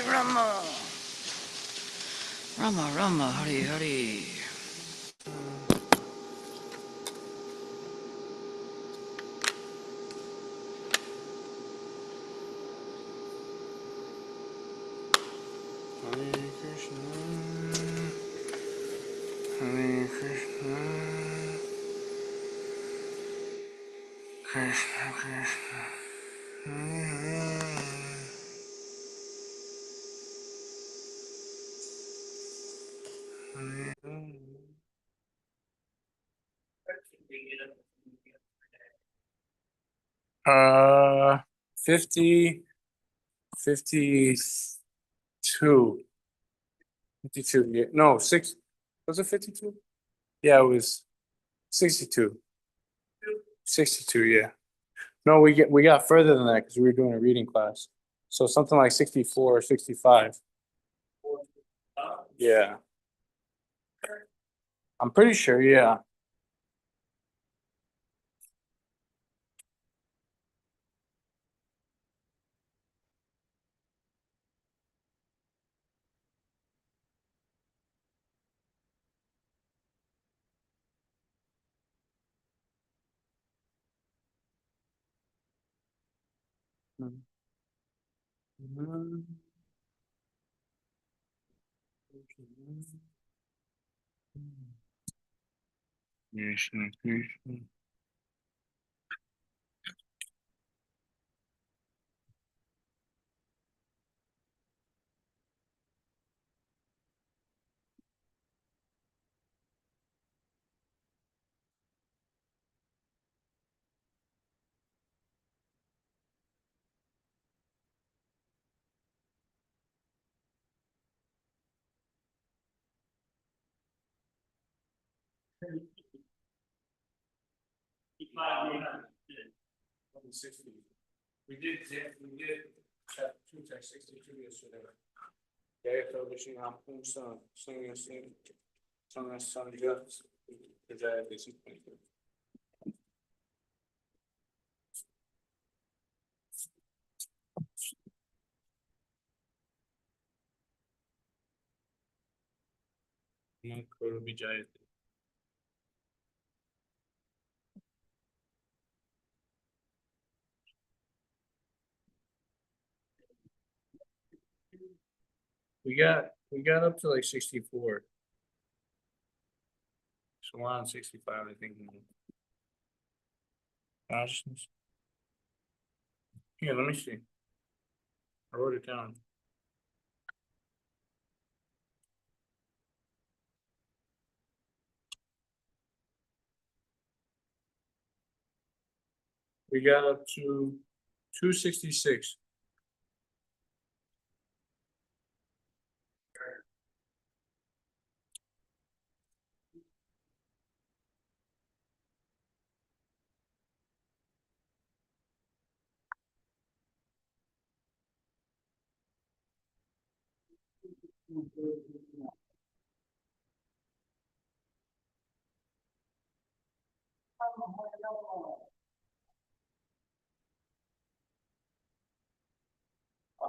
Rama. Rama, Rama, Hari, Hari. Hare Krishna, Hare Krishna, Krishna Krishna, Hare Hare. Hare 50, 52, 52, yeah, no, was it 52? Yeah, it was 62, 62, yeah. No, we got further than that because we were doing a reading class. So something like 64 or 65. Yeah. I'm pretty sure, yeah. Krishna, Krishna. We did chapter 2, text 62 yesterday. Jayata wishing on Mon-Sun, singing son just the Jayata is we got up to like 64. So we're on 65, I think. Consciousness. Here, let me see. I wrote it down. We got up to 266.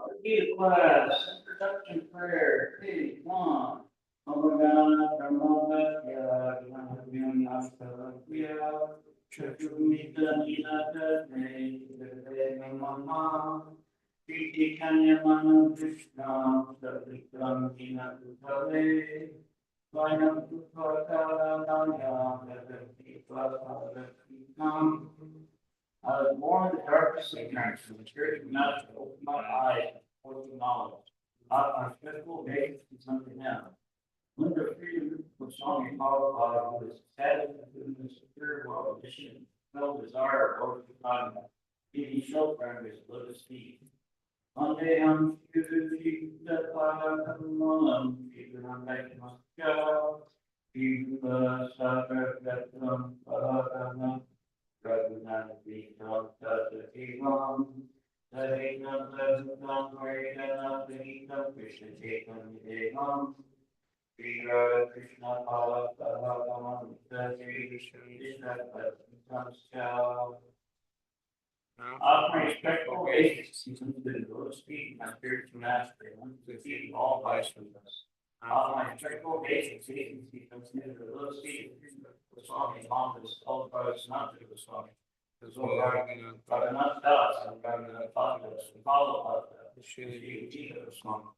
Repeat class, introduction prayer, page 1. Omagana Brahmavya Vyanastavya Chaturmita Nilata Nate Mama Priti Kanya Manu Krishna Savikram Dina Utale Vainam Tupakara Naya Vedati Prasadatikam. I was born in the darkness of ignorance, and the spirit of knowledge opened my eyes towards the knowledge. Not my physical base is something else. When the freedom was strongly followed by who is satisfied in the superior world, mission, no desire or to God, giving shelter under his lotus feet. Monday, Tuesday, Monday, Raghunathi Tatavam, Sahinam Tasam Vaidana Panitam Krishna Chaitanya Devam, Sri Radha Krishna Pala Sahagamam Sri Krishna Patmascha, Offering respectful obeisances unto the Lord's feet, my spiritual master, unto the feet of all vice from us. Offering respectful obeisances unto the Lord's feet, the Swami, Mohammed, all brothers, not to the Swami. The Lord, not us, and follow us, and follow us, the Shri of the Swami.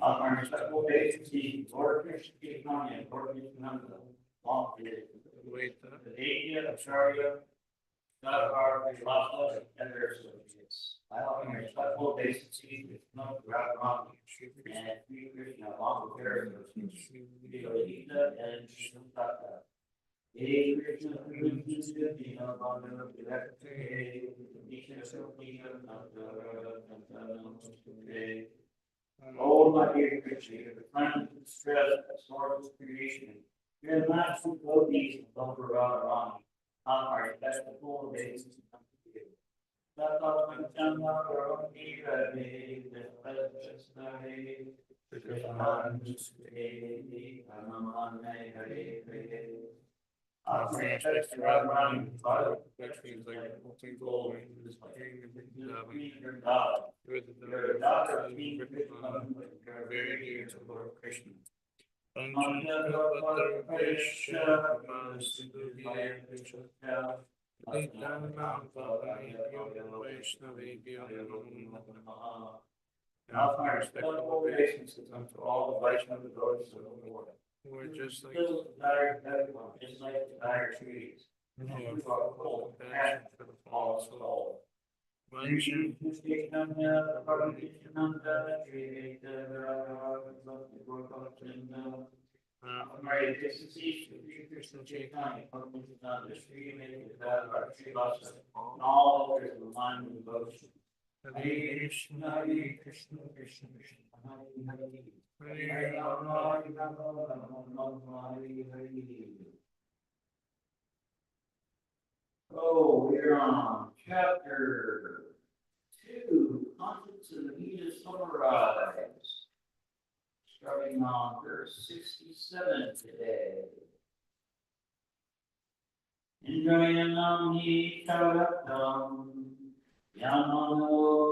Offering respectful obeisances, Lord Krishna, Chaitanya, Lord Nityananda, all the Deity, Acharya, not our philosophy and their associates. I offer respectful obeisances with no Radharani and Sri Krishna along with their associates, Gita and Shantaka. Hey Krishna, Krishna, Dina, Bhagavata, Directe, Krishna, Sopika, Nanta, oh, my dear Krishna, the friend of distress, the source of creation, you have not two devotees of Radharani. Our festival days to come to you. That of the Chandra or Nira Day, the Precious Day, the Krishnan's Day, Anamane Hare. Our friends are running, Father, perfections like molten gold, and this king of your God. You're the daughter of King Krishna, you're very dear to Lord Krishna. Now, my respectful obeisances unto all the Vaishnava devotees of the Lord. Who are just like the dire trees. Who are full of passion for the fallen soul. Mary, this is each of you, Krishna Chaitanya, the Sri and all others of line of devotion. Hare Krishna, Hare Krishna, Krishna Krishna, Hare Hare, Hare Rama, Hare Rama, Hare Hare. Oh, we're on chapter 2, Concepts of the Gita Summarized. Starting on verse 67 today. Indrayanam hi charatam yamano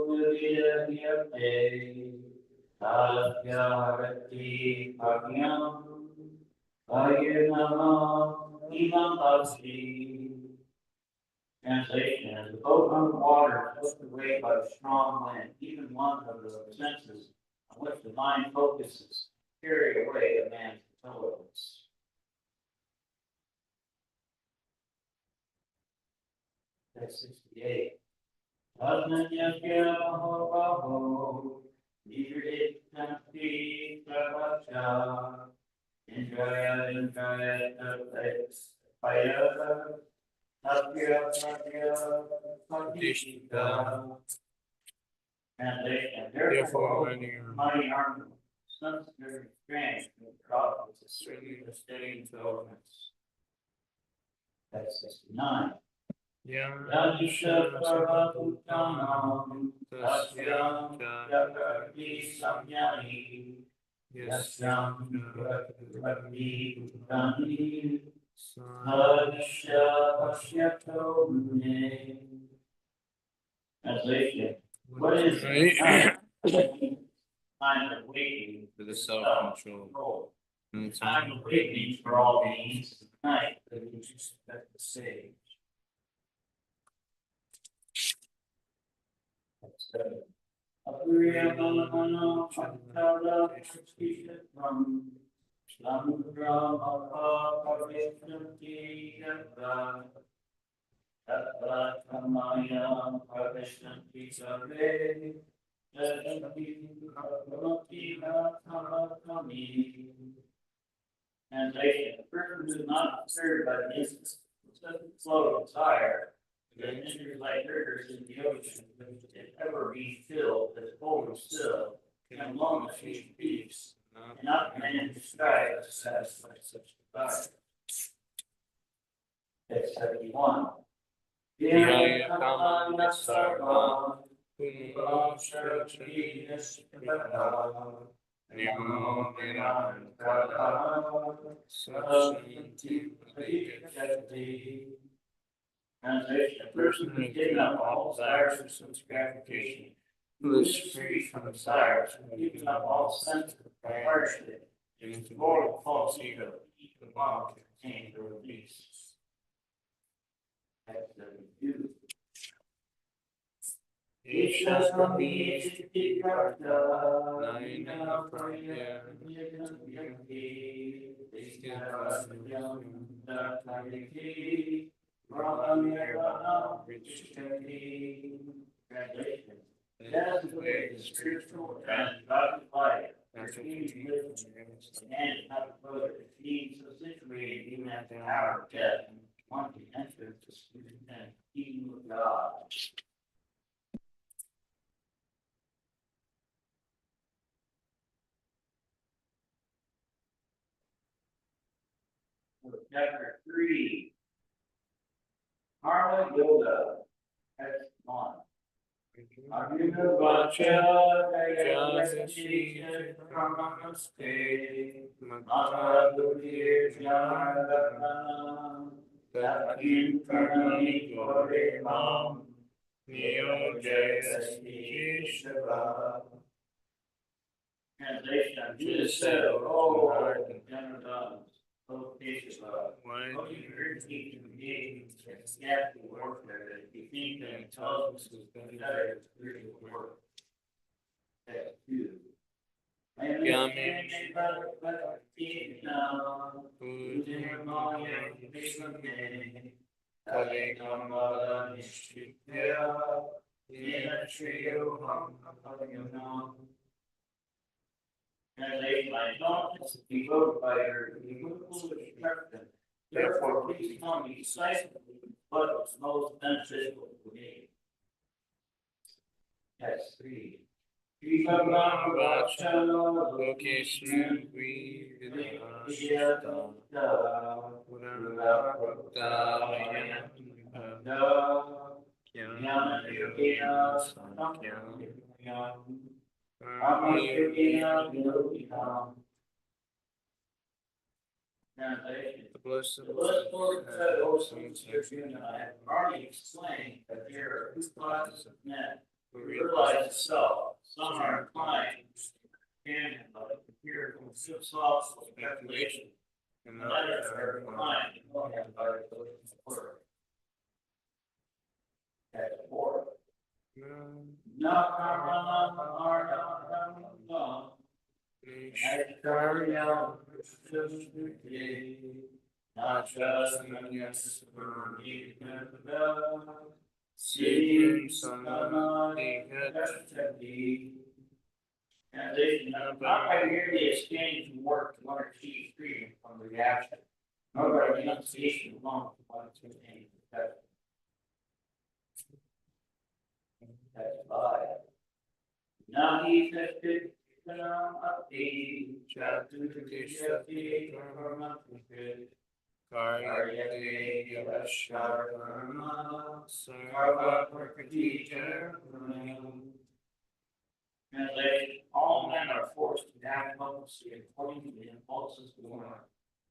vidyate tasya harati bhagyam vayanam imam bhakti. Translation: as the boat on the water is swept away by the strong wind, even one of the senses on which the mind focuses, carry away a man's intelligence. That's 68. Tasmanyasya mahobaho, nivritanti pravacha, indraya paya, tapya padishika. Translation: therefore, mighty army, sons of very strange, and God is a certainly a steady intelligence. That's 69. Yadisha Parvatuttanam Tasyam Yakarti Samyani Yasyam Yakarti Uttani Sadisha Pashyato Mune. Translation: what is the time of waiting for the self-control? The time of awakening for all beings is the night that we expect the sage. Apuriyamana Chakara Shisham Slamudra Maka Parishtanti Yatra Tatra Kamaya Parishtanti Sarve Translation: the person who is not disturbed by the instant flow of desire, the enters like rivers in the ocean, if ever be filled, as full and still, can alone achieve peace, and not command to strive to satisfy such desire. Text 71. Translation: a person who has given up all desires for sense gratification, who is free from desires, who has given up all sense of hardship, and is devoid of false ego, the bomb can attain the release. Ishasami Shiktikarta Naina Praya Translation: that is the way the spiritual and godly life and not further being so situated even at the hour of death, one can enter the spirit and kingdom of God. Chapter 3, Karma Yoga, Text 1. Arjuna Vacha Dayasya Karmanaste Mahadurya Jnana Takim Karnani Gore Mam Niyojayasya Shava. Translation: Jesus said, "Oh, Janadans, O Keshava, what do you urge me to engage in scaffolding warfare that you think that intelligence is better than spiritual work?" Text 2. Translation: I don't be voted by your foolish president. Therefore, please tell me precisely what is most beneficial for me. Text 3. Vibhavam Vacha Lokeshu Vidhashta Purana Jnana Yogena Samkhya Translation: the blissful saints and I have already explained that there are two classes of men who realize the self. Some are inclined to understand like empirical philosophical speculation, and others are inclined to know him by the word. That's 4. Translation: not by merely exchanging work to achieve freedom from reaction, nor by renunciation alone to want to attain perfection. That's 5. Nahi Sashti Ati Chatushati Karmapukit Karyate Yavasharma Sarva Prakati Charanam. Translation: all men are forced to act helplessly according to the impulses born of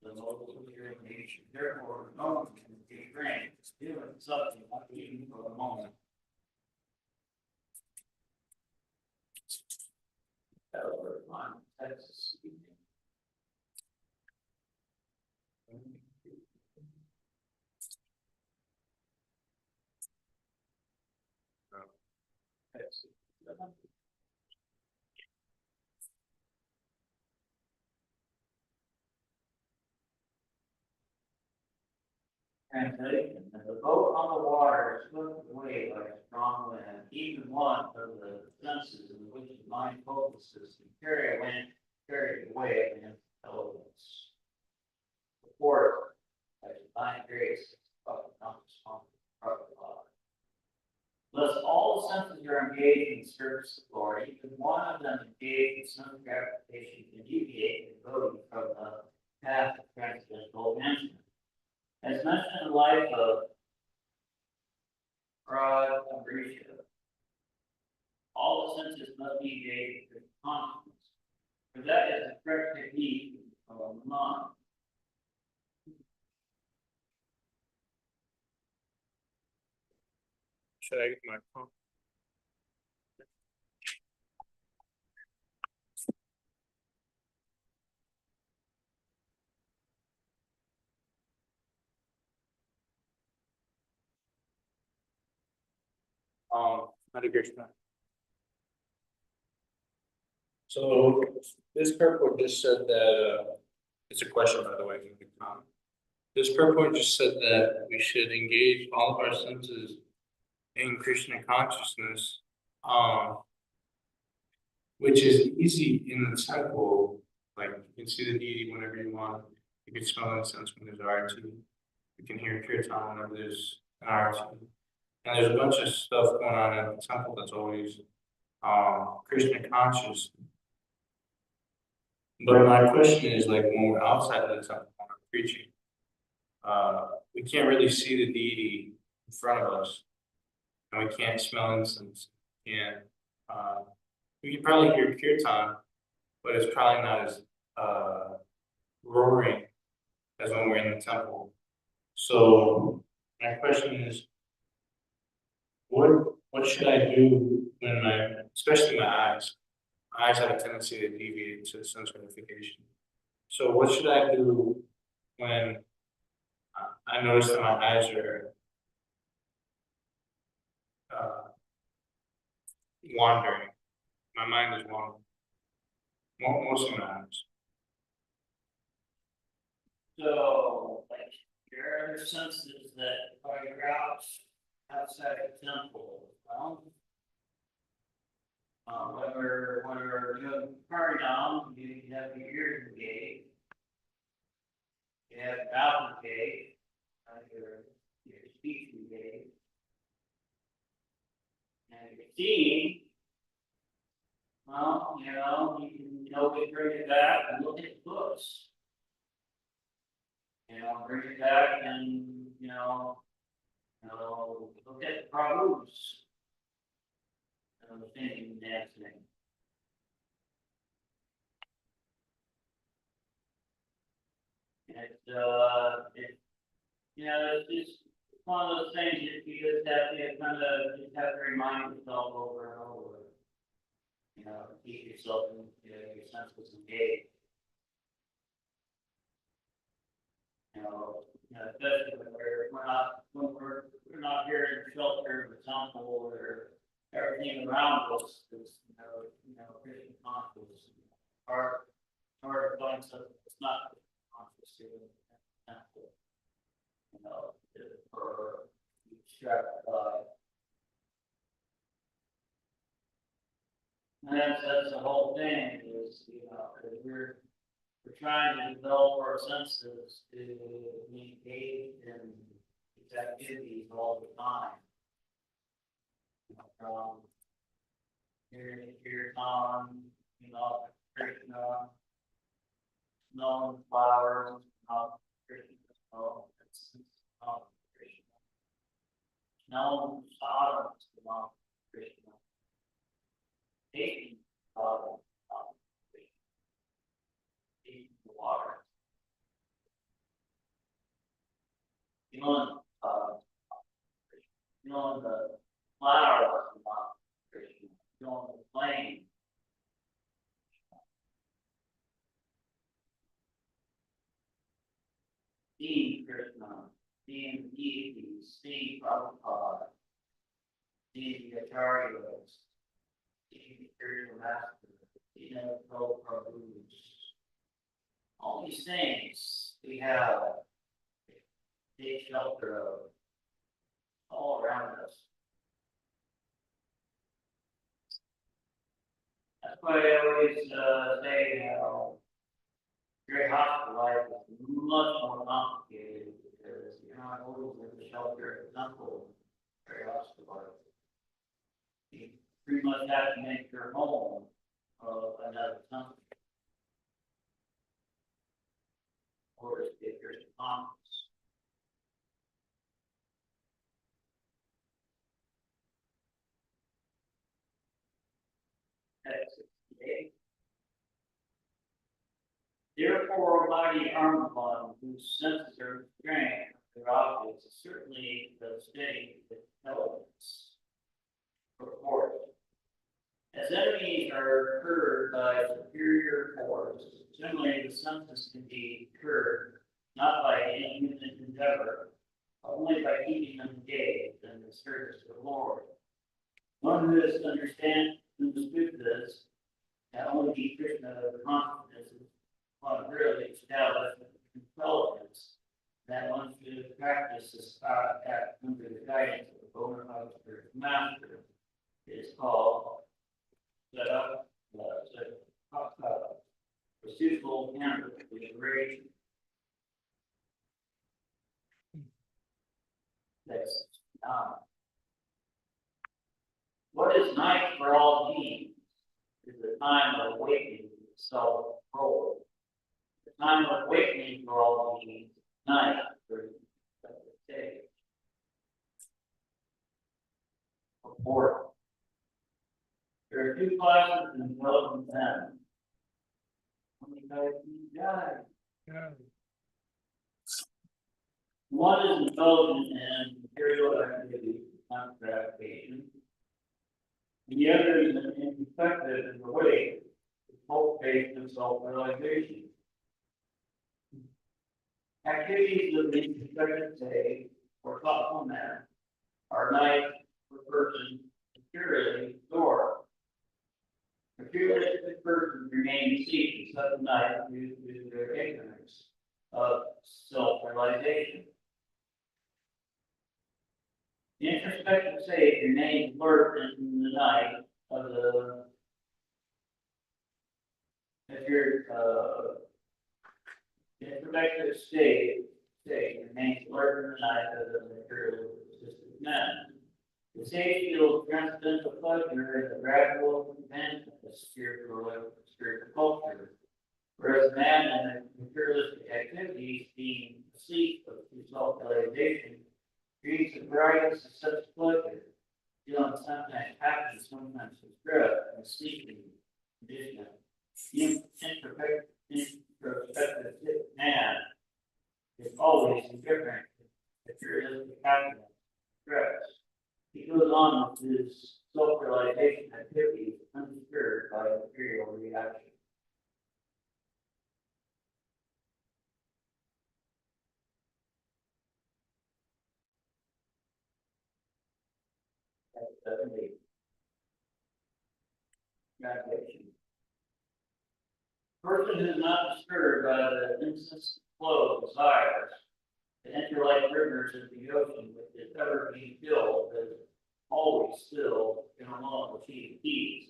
the local human nature. Therefore, no one can be framed as doing something not even for a moment. Texas. Translation: as the boat on the water is swept away by a strong wind, even one of the senses in which the mind focuses can carry away against elements. The fourth, by divine grace, becomes from God. Thus, all the senses are engaged in service of the Lord. Even one of them engaged in some gratification can deviate the devotee from the path of transcendental advancement. As mentioned in the life of Rod Abrisha, all the senses must be engaged with consciousness, for that is the correct technique of the mind. Should I get my phone? Hare Krishna. So this purport just said that, it's a question, by the way, in the comment. This purport just said that we should engage all of our senses in Krishna consciousness, which is easy in the temple. Like you can see the deity whenever you want. You can smell incense when there's arati. You can hear kirtan whenever there's an arati. And there's a bunch of stuff going on in the temple that's always Krishna conscious. But my question is, like, when we're outside of the temple, when we're preaching, we can't really see the deity in front of us, and we can't smell incense. And we can probably hear kirtan, but it's probably not as roaring as when we're in the temple. So my question is, what should I do when especially my eyes have a tendency to deviate to sense gratification. So what should I do when I notice that my eyes are wandering? My mind is wandering. Most of my eyes. So, like, your other senses that are outside the temple, when we're doing pranayama, you have your ears engaged, you have your mouth engaged, your speech engaged, and your seeing. Well, you can always bring it back and look at the books. Bring it back and look at the Prabhus. Thinking and dancing. It's just one of those things that you just have to remind yourself over and over. Keep yourself in your senses engaged. Especially when we're not here in shelter of the temple or everything around us is, Christian conscious. Hard to find stuff that's not conscious here in the temple. For distracted by. And that's the whole thing is, because we're trying to develop our senses to engage in these activities all the time. From hearing kirtan, Krishna, smelling flowers, Krishna, Krishna, smelling sadhana, Krishna, tasting sadhana, Krishna, tasting the water, feeling the flowers, Krishna, feeling the flame. Seeing Krishna, seeing the deities, seeing Prabhupada, seeing the acharyas, seeing the spiritual master, seeing the Prabhus. All these things we have take shelter of all around us. That's why I always say, great hospital life is much more complicated because you're not always in the shelter of the temple. Very hospital life. You pretty much have to make your home another temple. Or if there's a conference. Therefore, Almighty Armagon, whose senses are restrained, their objects is certainly the steady with intelligence. Report. As enemies are incurred by superior force, generally the census can be incurred not by any human endeavor, but only by keeping them engaged in the service of the Lord. One who has understood this can only be Krishna of consciousness upon really established intelligence that one should practice this act under the guidance of the bona fide spiritual master. It is called the suitable candidate for liberation. That's what is night for all beings is the time of awakening self-control. The time of awakening for all beings, night for the day. Report. There are two classes in intelligent men. How many guys die? One is intelligent in material activity, not gratification. And the other is ineffective in the way to cultivate and self-realization. Activities of the ineffective say, or thoughtful man, are night for person, purely door. The materialistic person remains asleep in such a night due to their ignorance of self-realization. The introspective sage remains alert in the night of the introspective stage remains alert in the night of the materialistic man. The sage feels transcendental pleasure in the gradual advancement of spiritual culture, whereas man in the materialistic activities, being asleep of self-realization, dreams of brightness of such pleasure, feeling sometimes happy, sometimes distressed, and sleeping condition. The introspective man is always indifferent to materialistic happiness, stress. He goes on with his self-realization activities undisturbed by material reaction. Translation. Person who is not disturbed by the incessant flow of desires, the enter like rivers of the ocean, which is ever being filled, is always still and alone achieve peace,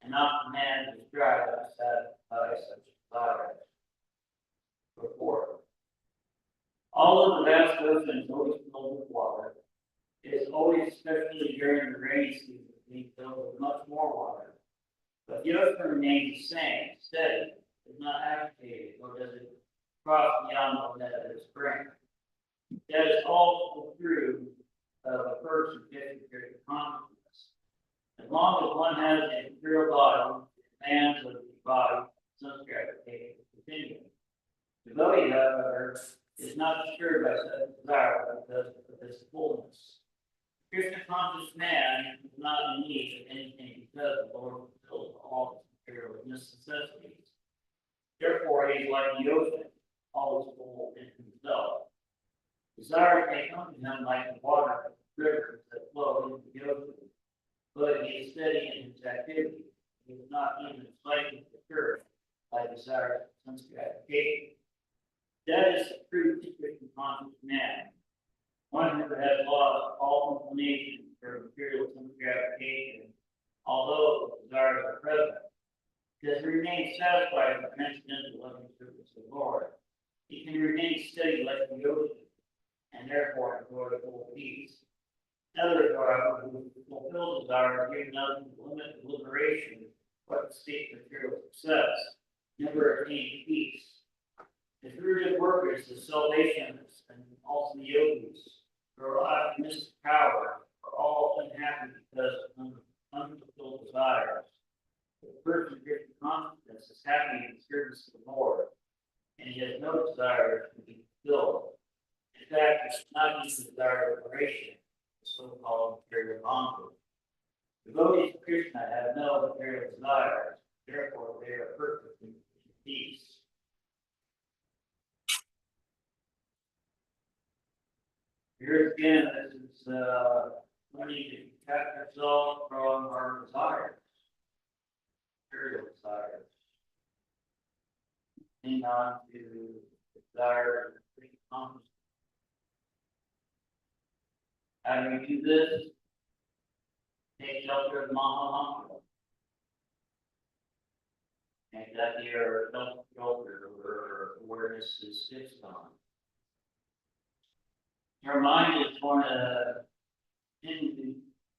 and not the man who strives to satisfy such desires. Report. All of the vast ocean is always filled with water. It is always, especially during the rainy season, being filled with much more water. But the ocean remains the same, steady, is not agitated, nor does it cross beyond the net of its brink. That is all true of a person getting to consciousness. As long as one has a material body, the demands of the body, sense gratification continue. The devotee, however, is not disturbed by such desire because of this fullness. Krishna conscious man is not in need of anything because the Lord fulfills all his material necessities. Therefore, he is like the ocean, always full in himself. Desire may come to him like the water rivers that flow into the ocean, but he is steady in his activity. He is not even slightly disturbed by desire and sense gratification. That is the true Krishna conscious man. One who has lost all inclination for material sense gratification, although the desires are present, does remain satisfied with transcendental loving service of the Lord. He can remain steady like the ocean, and therefore enjoy full peace. Others, however, who fulfill desire, give nothing to limit deliberation, but to seek material success, never attain peace. The fruited workers, the salvationists, and also the yogis, who are optimistic power, are all unhappy because of unfulfilled desires. The person who gets consciousness is happy in the service of the Lord, and he has no desire to be fulfilled. In fact, it's not even desire of liberation, the so-called material bondage. Devotees of Krishna have no material desires, therefore they are perfectly at peace. Here again, this is learning to detach yourself from our desires, material desires. Hang on to desire to be accomplished. How do we do this? Take shelter of the Maha. Make that your self-filter or awareness is fixed on. Your mind is going to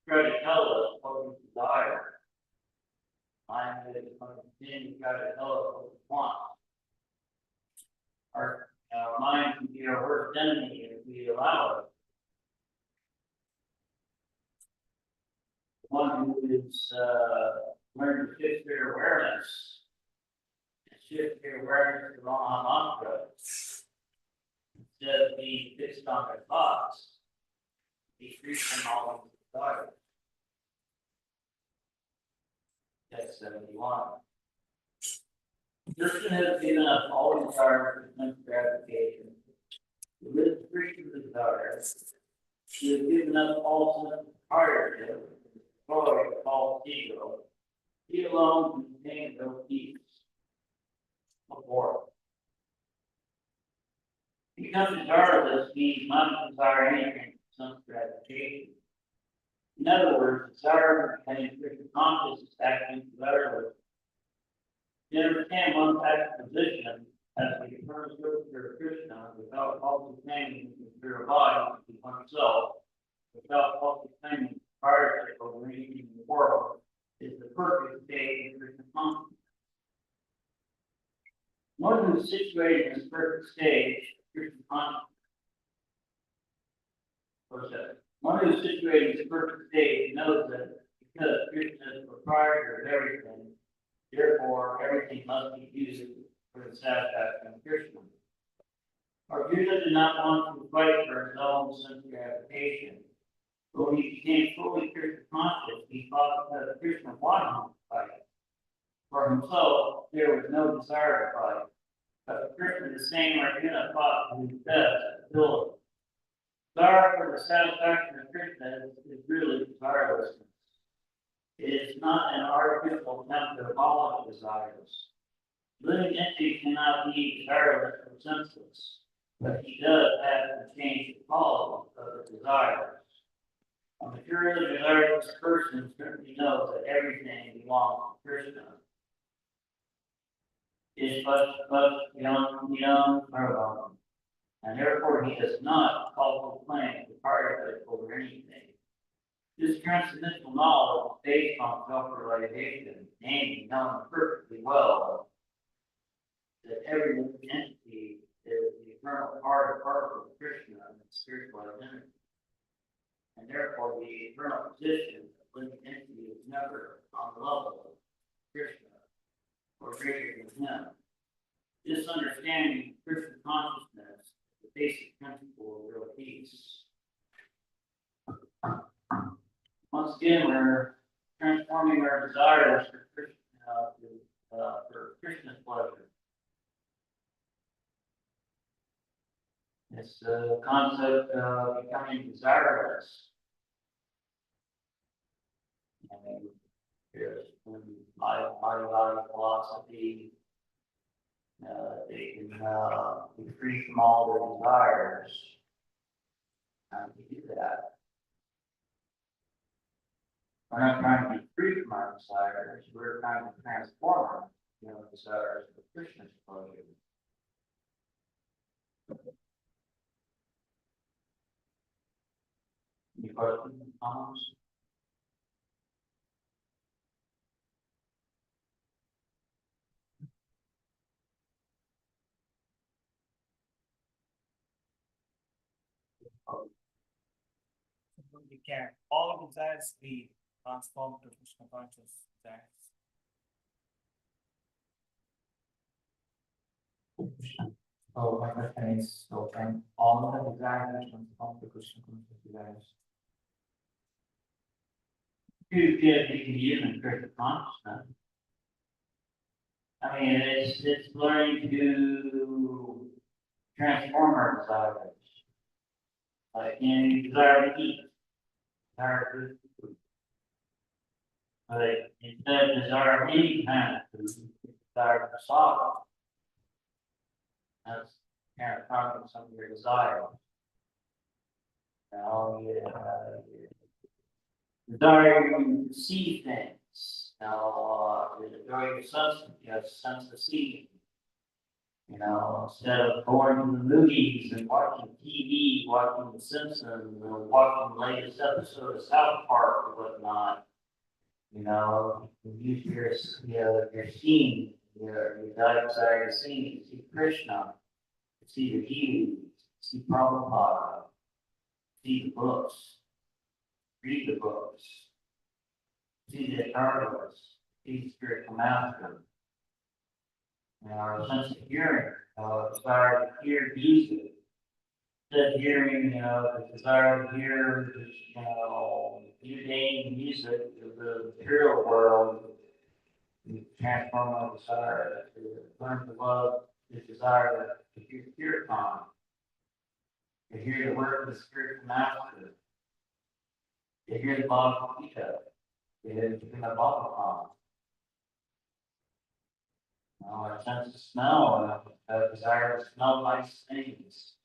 try to tell us what we desire. Mind is going to continue to try to tell us what we want. Our mind can be our worst enemy if we allow it. One who is learned to shift their awareness. Shift your awareness to Maha Mantra instead of being fixed on their thoughts. Be free from all of the desires. That's 71. Krishna has given up all desire for sense gratification. He lives free from the desires. He has given up all sense of proprietorship, joy called ego. He alone contains no peace. Before. Become desireless means not to desire anything for sense gratification. In other words, desire for becoming Krishna conscious is acting desireless. You understand one type of position as the eternal scripture of Krishna without falsely claiming the pure body to oneself, without falsely claiming proprietorship over anything in the world, is the perfect state of Krishna consciousness. One who is situated in this perfect stage, Krishna consciousness. One who is situated in this perfect stage knows that because Krishna is the proprietor of everything, therefore everything must be used for the satisfaction of Krishna. Arjuna did not want to fight for his own sense gratification. But when he became fully Krishna conscious, he thought that Krishna wanted him to fight. For himself, there was no desire to fight. But Krishna, the same Arjuna, fought to his best ability. Desire for the satisfaction of Krishna is really desirelessness. It is not an artificial attempt to abolish desires. Living entity cannot be desireless or senseless, but he does have to change the quality of the desires. A materially desireless person certainly knows that everything belongs to Krishna. Is but young Bhagavan, and therefore he does not call for claim to proprietorship over anything. This transcendental knowledge is based on self-realization, namely knowing perfectly well that every living entity is the eternal part and parcel of Krishna and its spiritual identity. And therefore the eternal position of living entity is never on the level of Krishna or greater than him. This understanding of Krishna consciousness is the basic principle of real peace. Once again, we're transforming our desires for Krishna's pleasure. It's the concept of becoming desireless. And there's my philosophy. They can be free from all their desires. How do we do that? We're not trying to be free from our desires. We're trying to transform our desires for Krishna's pleasure. Any questions, comments? We can all desires be transformed to Krishna conscious desires. So my question is, so can all the desires transform to Krishna conscious desires? Two kids you can use in Christian consciousness. I mean, it's learning to transform our desires. Like, you desire to eat, desire to food. But instead of desire any kind of food, desire to solve. That's kind of talking some of your desires. Now, desire to see things. Now, desire your sense, you have a sense of seeing. You know, instead of going to the movies and watching TV, watching The Simpsons, or watching the latest episode of South Park or whatnot, you know, you use your seeing, your desire to see, see Krishna, see the Gita, see Prabhupada, see the books, read the books, see the Dharmas, see the spiritual master. And our sense of hearing, desire to hear music. Instead of hearing, the desire to hear, mundane music of the material world, we transform our desire to learn to love, the desire to hear kirtan, to hear the word of the spiritual master, to hear the Bhagavad Gita, to hear the Bhagavatam. A sense of smell, a desire to smell nice things.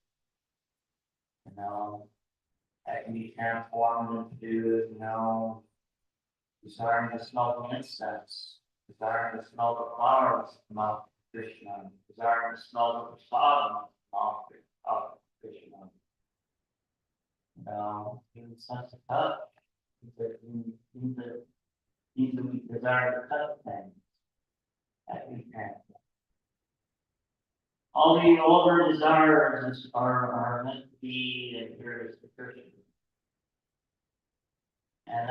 That can be transformed into, desiring to smell the incense, desiring to smell the flowers of Krishna, desiring to smell the prasadam of Krishna. Even the sense of touch, we desire to touch things. That we can. All of our desires are meant to be adherents to Krishna. And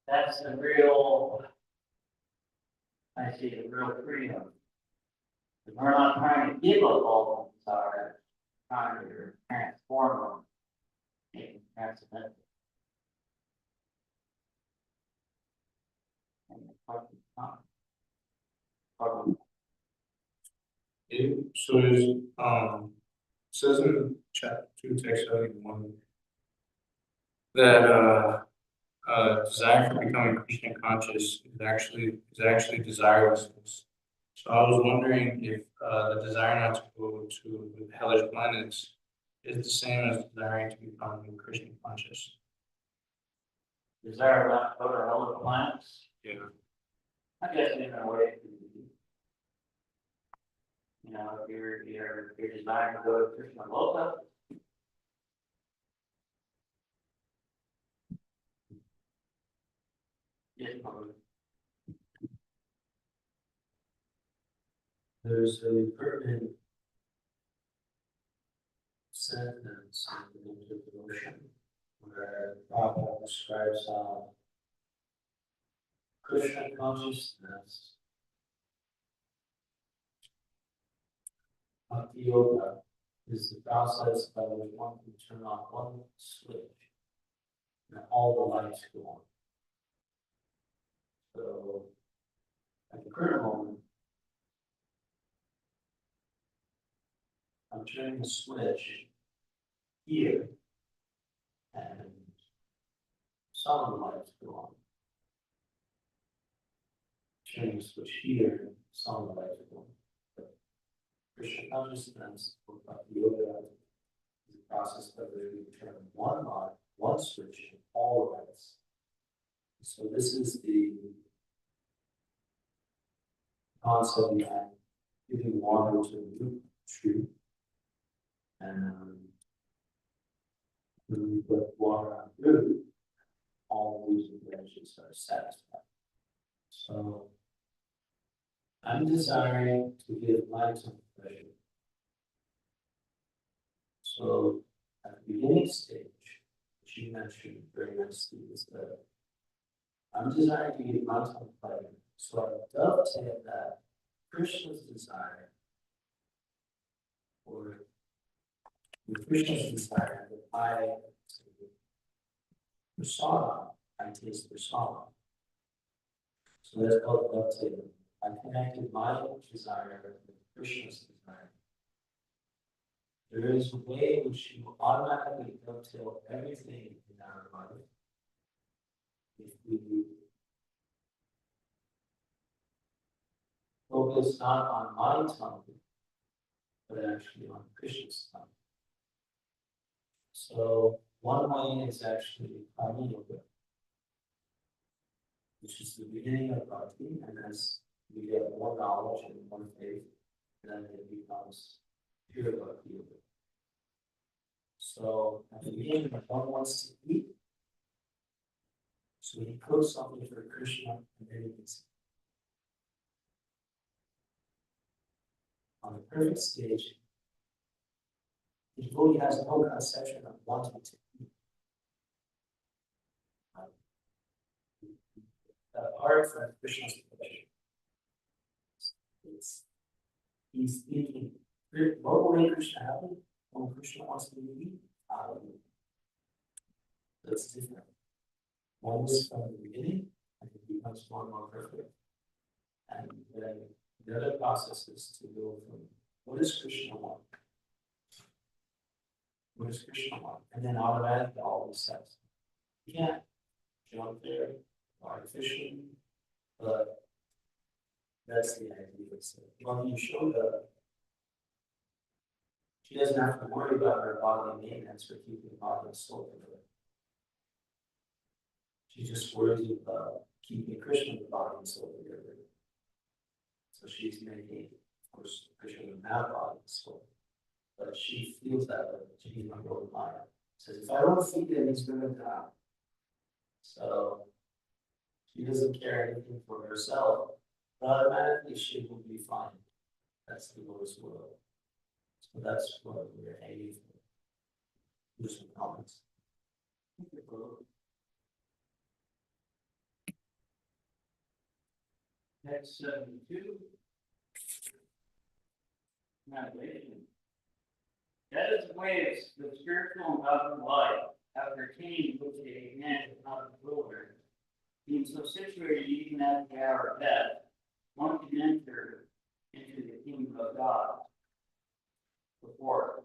that's the real, the real freedom. We're not trying to give up all the desires, we're trying to transform them, make them transcendental. So is, says in chapter 2, text 1, that desire for becoming Krishna conscious is actually desirelessness. So I was wondering if the desire not to go to the hellish planets is the same as desiring to become Krishna conscious. Desire not to go to hellish planets? Yeah. I guess in a way. If you're desiring to go to Krishna Loka, there's a pertinent sentence in the devotion where Prabhupada describes how Krishna consciousness, Bhakti Yoga, is the process by which one can turn on one switch and all the lights go on. So, at the current moment, I'm turning the switch here, and some of the lights go on. Turning the switch here, some of the lights go on. Krishna consciousness, or Bhakti Yoga, is a process by which we turn one light, one switch, and all the lights. So this is the concept behind giving water to the root tree. And when we put water on the root, all these branches are satisfied. So I'm desiring to give light to pleasure. So at the beginning stage, which you mentioned very nicely, is that I'm desiring to give light to pleasure. So I dovetail that Krishna's desire, or the Krishna's desire that I persona, I taste persona. So that's called dovetail. I connected my desire with Krishna's desire. There is a way in which you automatically dovetail everything in our life. If we focus not on my tongue, but actually on Krishna's tongue. So one way is actually Kali Yoga, which is the beginning of bhakti, and as we get more knowledge and more faith, then it becomes pure bhakti yoga. So at the beginning, one wants to eat, so he cooks something for Krishna, and then he eats it. On the perfect stage, the devotee has no conception of wanting to eat. Apart from Krishna's pleasure, he's thinking, what will make Krishna happy? When Krishna wants to eat, that's different. One is from the beginning, and it becomes more and more perfect. And then the other process is to go from what does Krishna want? What does Krishna want? And then automatically all these steps. You can't jump there artificially, but that's the idea. So when you show the, she doesn't have to worry about her bodily maintenance for keeping body and soul together. She just worries about keeping Krishna in the body and soul together. So she's making, of course, Krishna doesn't have body and soul, but she feels that way. She's not going to lie. Says, if I don't feed him, he's going to die. So she doesn't care anything for herself, but automatically she will be fine. That's the Lord's will. So that's what we're aiming for. There's some comments. Text 72. Translation. That is the way the spiritual and godly life, after attaining which a man is not bewildered, being so situated even at the hour of death, one can enter into the kingdom of God. Before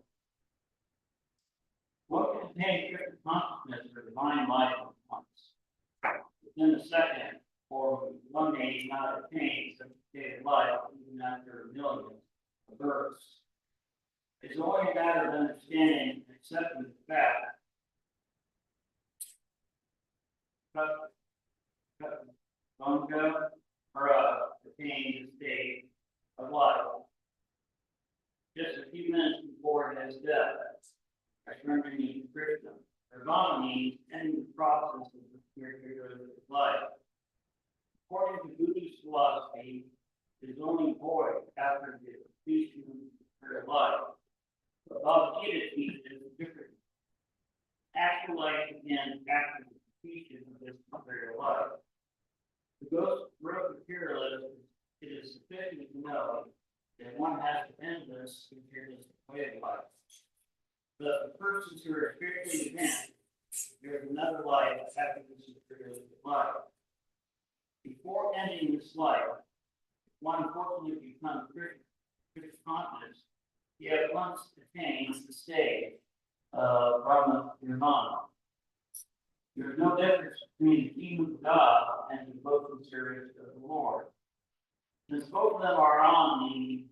one can attain perfect consciousness for divine life at once. Within a second, or one may not attain such a state of life even after millions of births. It's only a matter of understanding and accepting the fact Ganga attained the state of life just a few minutes before his death, by surrendering to Krishna. Nirvana means ending the process of the spiritual life. According to Buddhist philosophy, it is only void after the completion of the spiritual life. But Bhagavad Gita teaches different. Actual life begins after the completion of this material life. The ghost wrote materialist, it is sufficient to know that one has to end this materialistic way of life. But the persons who are spiritually advanced, there is another life after this materialistic life. Before ending this life, one unfortunately becomes Krishna conscious. He at once attains the state of Brahma Nirvana. There is no difference between the kingdom of God and the devoted service of the Lord. Since both of them are on the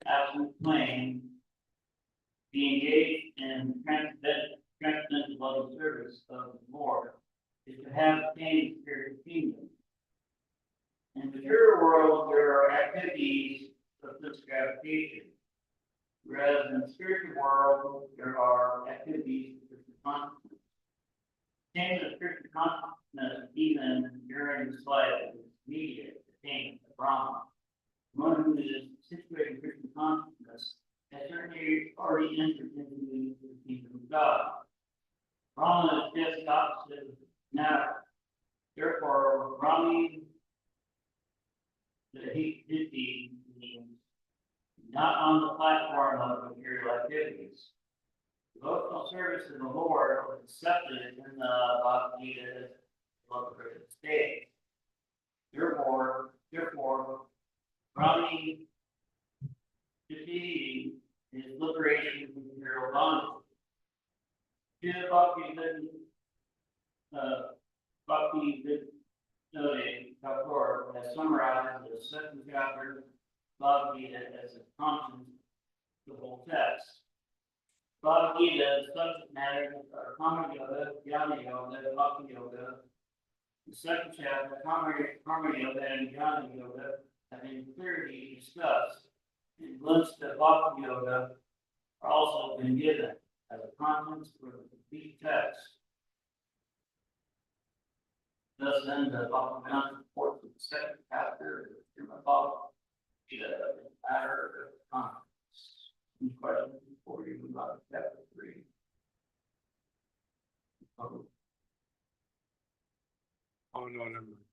absolute plane, be engaged in transcendental loving service of the Lord is to have attained the spiritual kingdom. In the material world, there are activities of this gratification, whereas in the spiritual world, there are activities of spiritual consciousness. Attaining the spiritual consciousness, even during this life, is immediate attainment of Brahma. One who is situated in spiritual consciousness has certainly already entered into the kingdom of God. Brahma is just the opposite of matter. Therefore, Brahmi, the Hitti, means not on the platform of material activities. Devotional service in the Lord was accepted in the Bhagavad Gita as state. Therefore, Brahmi Jati is liberation from material bondage. Srila Bhakti Thakur has summarized the second chapter of Bhagavad Gita as a content of the whole text. Bhagavad Gita's subject matter are Karma Yoga, Jnana Yoga, Bhakti Yoga. The second chapter, Karma Yoga and Jnana Yoga, have been clearly discussed, and glimpses of Bhakti Yoga are also been given as a content for the complete text. Thus then, the Bhakti report to the second chapter of the Bhagavad Gita matter of context. Any questions before you move on to chapter 3? Oh, no, never mind.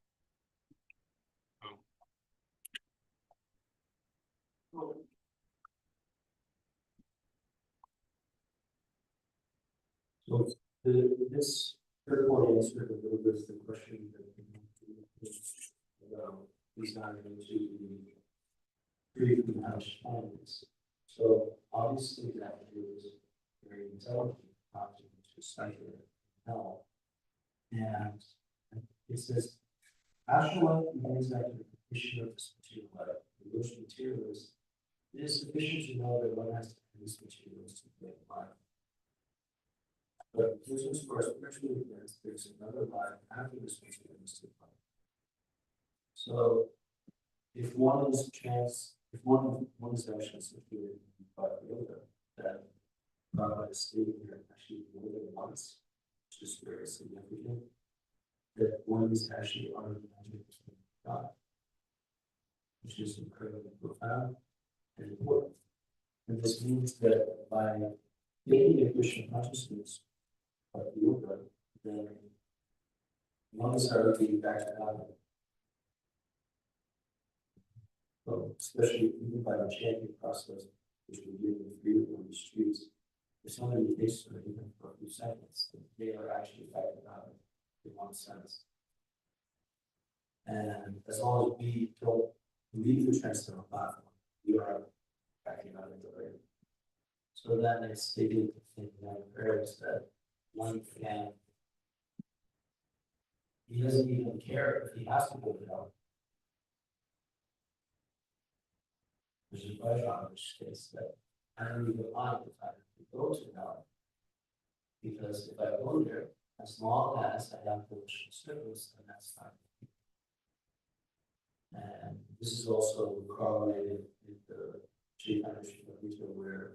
So this third one answered a little bit of the question that he's not going to free from understandings. So obviously that is very intelligent, not to cipher hell. And it says, actual life begins after the completion of this material life. The most materials, it is sufficient to know that one has to produce materials to live life. But business for spiritual events, there's another life after this materialistic life. So if one is actually secured by yoga, that Baba is stating here actually more than once, which is very significant, that one is actually unimagined with God, which is incredibly profound and important. And this means that by taking a Krishna consciousness of yoga, then one is already back to God. So especially even by the chanting process, which we do in the freedom on the streets, if somebody takes it even for a few seconds, they are actually back to God in one sense. And as long as we don't leave the transcendental platform, we are backing out of the way. So then it's stated in the prayers that one can, he doesn't even care if he has to go to hell. Which is Vaishnava, which states that I don't even mind if I go to hell. Because if I go there, as long as I have devotional service, then that's fine. And this is also correlated with the Chaitanya Srila where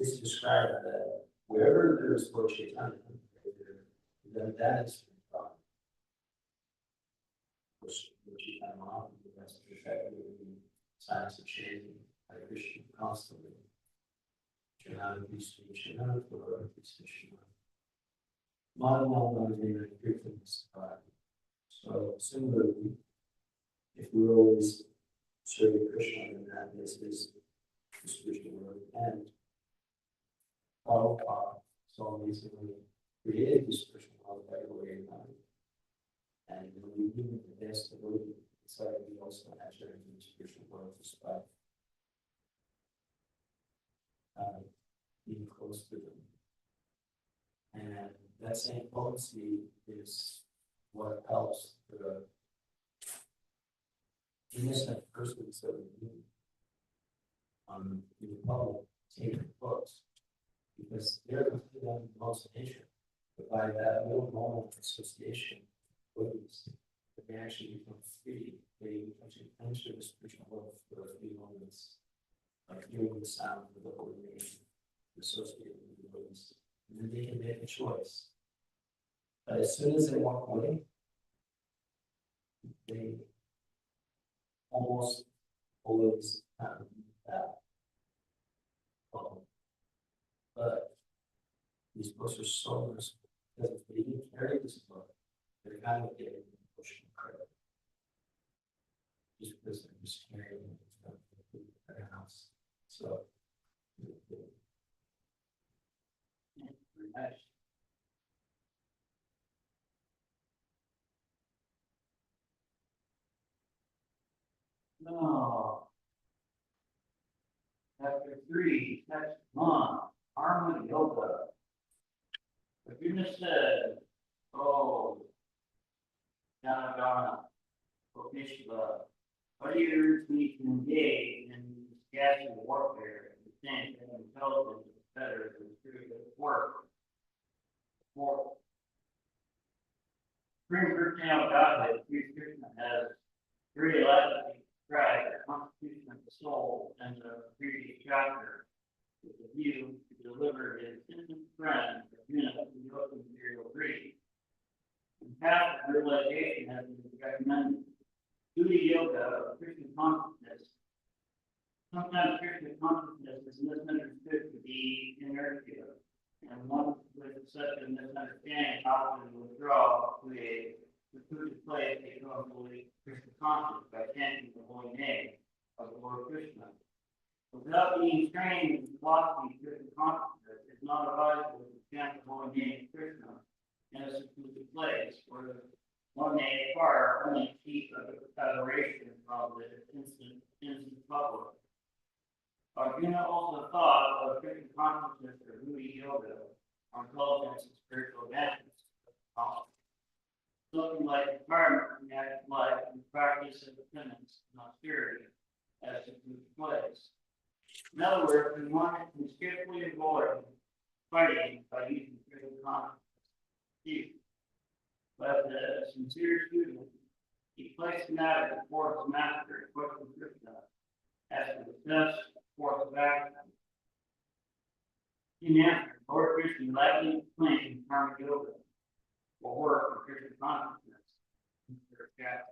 it's described that wherever there is Lord Chaitanya, then that is God. Which Chaitanya Mahaprabhu has perfected the science of chanting by Krishna constantly. Chaitanya Krishna, Chaitanya Krishna, Krishna. Madhava Madhava Krishna. So similarly, if we're always serving Krishna, then that is his spiritual word. And Prabhupada so amazingly created this spiritual world by the way of God. And when we give the best ability, it's like we also enter into the spiritual world despite being close to them. And that same potency is what helps the innocent persons that we meet in the public take the books, because they're completely on the most nature. But by that real moment of association with this, they actually become free. They actually enter the spiritual world for a few moments, like hearing the sound of the holy name, associated with the Buddhist. And then they can make a choice. But as soon as they walk away, they almost always have that. But these books are so useful because if they didn't carry this book, they're kind of getting pushing credit. Just because they're just carrying it from their house. So 3, section 1, Harmony Yoga. Forgiveness says, oh, Dhamma, Vokishva, what do you urge me to engage in gaseous warfare to think that intelligence is better than spiritual work? 4. Supreme Personal Godhead, Krishna has very elaborately described the constitution of the soul in the previous chapter, with a view to deliver his intimate friend, Arjuna, to the open material greed. And path of realization has been recommended. Duty yoga of Krishna consciousness. Sometimes Krishna consciousness is misunderstood to be inertia, and one with such a misunderstanding often withdraw to a secluded place becomes fully Krishna conscious by chanting the holy name of the Lord Krishna. Without being trained in philosophy, Krishna consciousness is not advisable to chant the holy name of Krishna in a secluded place where one may acquire only keep of adoration from the instant public. Arjuna also thought of Krishna consciousness or Buddhi yoga on intelligence and spiritual advancements. Something like environment in the active life and practice of penance and austerity as a good place. In other words, we want to skillfully avoid fighting by using Krishna consciousness. But the sincere student, he placed the matter before his master, questioned Krishna, as to the best course of action. In answer, Lord Krishna lightly explained karma yoga, or work of Krishna consciousness. In the third chapter.